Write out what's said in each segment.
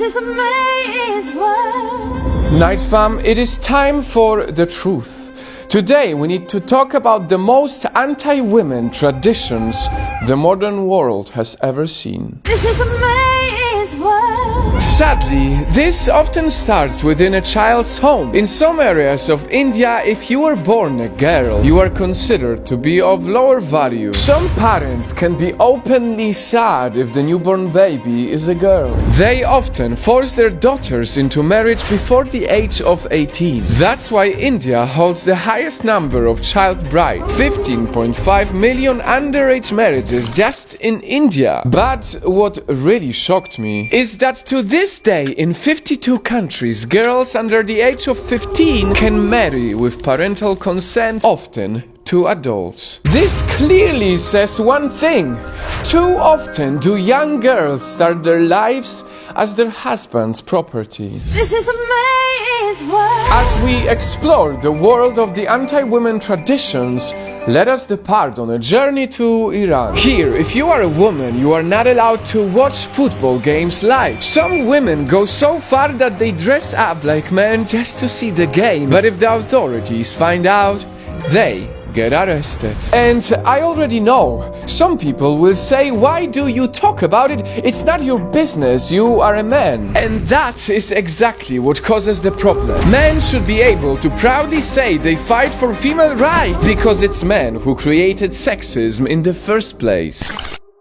is a man's world. Night fam, it is time for the truth. Today we need to talk about the most anti-women traditions the modern world has ever seen. This is a man's world. Sadly, this often starts within a child's home. In some areas of India, if you were born a girl, you are considered to be of lower value. Some parents can be openly sad if the newborn baby is a girl. They often force their daughters into marriage before the age of 18. That's why India holds the highest number of child brides, 15.5 million underage marriages just in India. But what really shocked me is that to this day, in 52 countries, girls under the age of 15 can marry with parental consent, often to adults. This clearly says one thing. Too often do young girls start their lives as their husband's property. This is a man's world. As we explore the world of the anti-women traditions, let us depart on a journey to Iran. Here, if you are a woman, you are not allowed to watch football games live. Some women go so far that they dress up like men just to see the game. But if the authorities find out, they get arrested. And I already know, some people will say, why do you talk about it? It's not your business, you are a man. And that is exactly what causes the problem. Men should be able to proudly say they fight for female rights, because it's men who created sexism in the first place.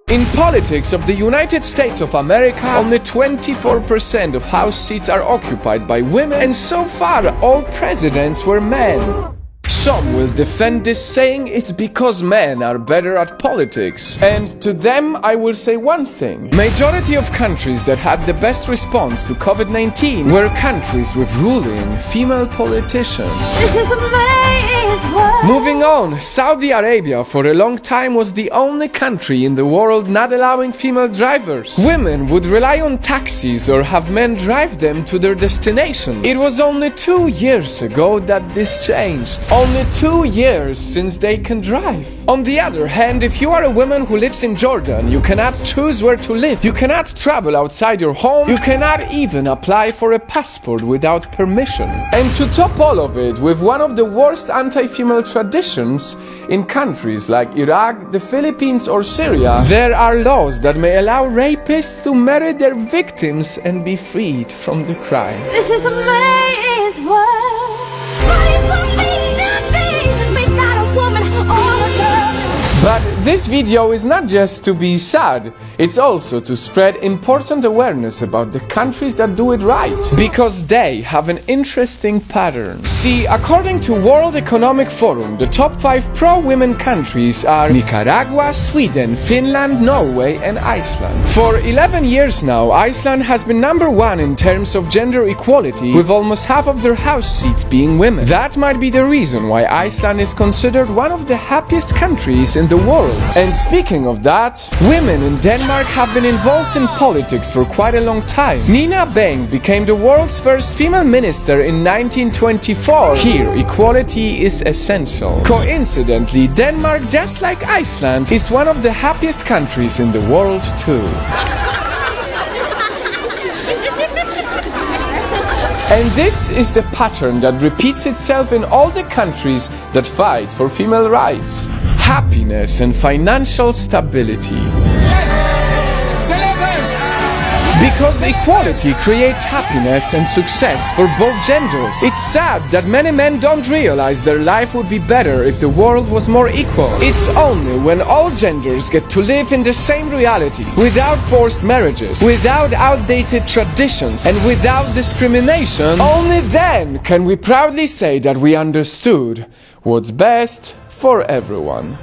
In politics of the United States of America, only 24% of House seats are occupied by women, and so far all presidents were men. Some will defend this, saying it's because men are better at politics. And to them I will say one thing. Majority of countries that had the best response to COVID-19 were countries with ruling female politicians. This is a man's world. Moving on, Saudi Arabia for a long time was the only country in the world not allowing female drivers. Women would rely on taxis or have men drive them to their destination. It was only 2 years ago that this changed. Only 2 years since they can drive. On the other hand, if you are a woman who lives in Jordan, you cannot choose where to live. You cannot travel outside your home. You cannot even apply for a passport without permission. And to top all of it, with one of the worst anti-female traditions in countries like Iraq, the Philippines or Syria, there are laws that may allow rapists to marry their victims and be freed from the crime. This is a man's world. Money will mean nothing without a woman or a girl. But this video is not just to be sad, it's also to spread important awareness about the countries that do it right, because they have an interesting pattern. See, according to World Economic Forum, the top 5 pro-women countries are Nicaragua, Sweden, Finland, Norway and Iceland. For 11 years now, Iceland has been number 1 in terms of gender equality, with almost half of their house seats being women. That might be the reason why Iceland is considered one of the happiest countries in the world. And speaking of that, women in Denmark have been involved in politics for quite a long time. Nina Beng became the world's first female minister in 1924. Here, equality is essential. Coincidentally, Denmark, just like Iceland, is one of the happiest countries in the world too. And this is the pattern that repeats itself in all the countries that fight for female rights. Happiness and financial stability. Because equality creates happiness and success for both genders. It's sad that many men don't realize their life would be better if the world was more equal. It's only when all genders get to live in the same reality, without forced marriages, without outdated traditions, and without discrimination, only then can we proudly say that we understood what's best for everyone.